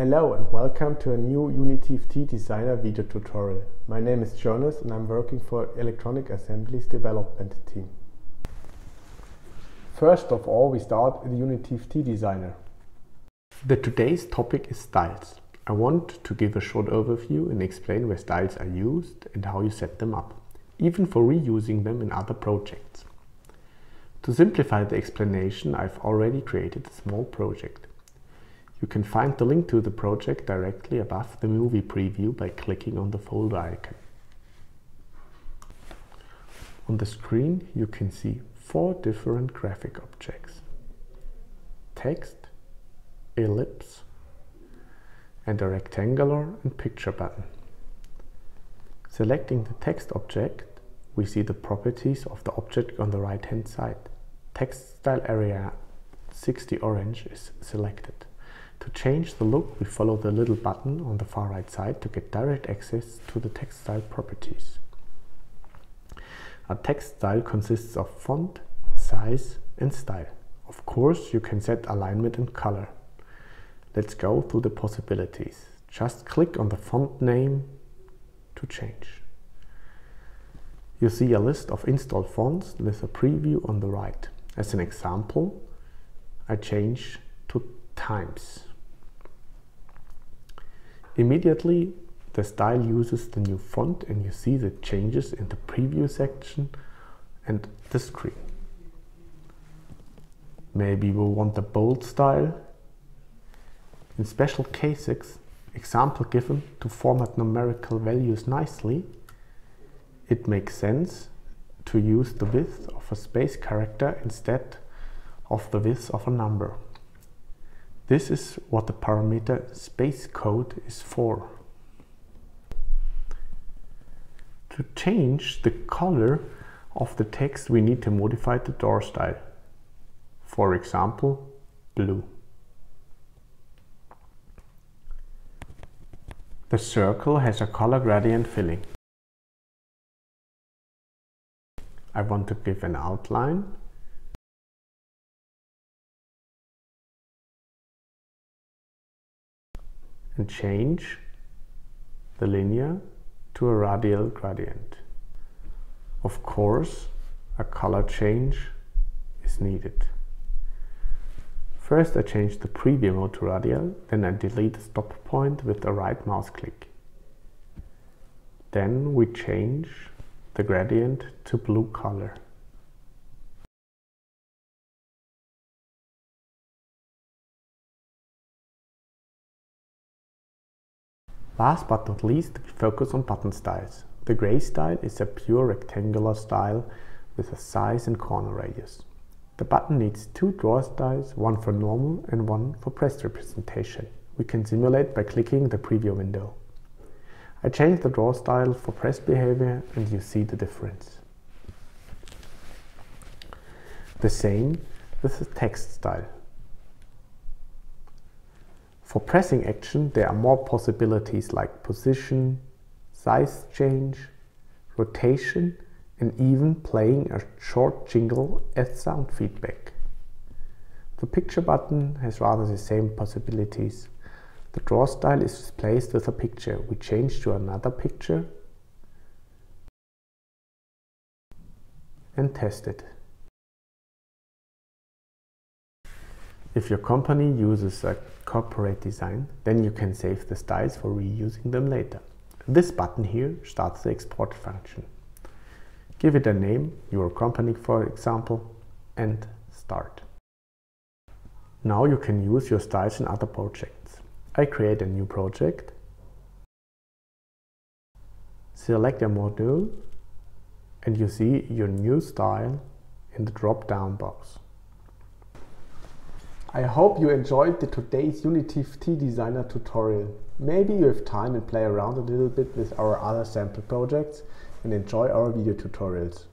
Hello and welcome to a new uniTFTDesigner video tutorial. My name is Jonas and I'm working for Electronic Assemblies development team. First of all, we start with uniTFTDesigner. Today's topic is styles. I want to give a short overview and explain where styles are used and how you set them up, even for reusing them in other projects. To simplify the explanation, I've already created a small project. You can find the link to the project directly above the movie preview by clicking on the folder icon. On the screen you can see 4 different graphic objects: text, ellipse, and a rectangular and picture button. Selecting the text object, we see the properties of the object on the right hand side. Text style area 60 orange is selected. To change the look, we follow the little button on the far right side to get direct access to the text style properties. A text style consists of font, size and style. Of course, you can set alignment and color. Let's go through the possibilities. Just click on the font name to change. You see a list of installed fonts with a preview on the right. As an example, I change to Times. Immediately, the style uses the new font and you see the changes in the preview section and the screen. Maybe we want the bold style. In special cases, example given to format numerical values nicely, it makes sense to use the width of a space character instead of the width of a number. This is what the parameter space code is for. To change the color of the text, we need to modify the door style. For example, blue. The circle has a color gradient filling. I want to give an outline. And change the linear to a radial gradient. Of course, a color change is needed. First I change the preview mode to radial, then I delete the stop point with the right mouse click. Then we change the gradient to blue color. Last but not least, we focus on button styles. The gray style is a pure rectangular style with a size and corner radius. The button needs 2 drawer styles, one for normal and one for press representation. We can simulate by clicking the preview window. I change the drawer style for press behavior and you see the difference. The same with the text style. For pressing action, there are more possibilities like position, size change, rotation, and even playing a short jingle as sound feedback. The picture button has rather the same possibilities. The draw style is displaced with a picture. We change to another picture and test it. If your company uses a corporate design, then you can save the styles for reusing them later. This button here starts the export function. Give it a name, your company for example, and start. Now you can use your styles in other projects. I create a new project, select a module, and you see your new style in the drop-down box. I hope you enjoyed today's uniTFTDesigner tutorial. Maybe you have time and play around a little bit with our other sample projects and enjoy our video tutorials.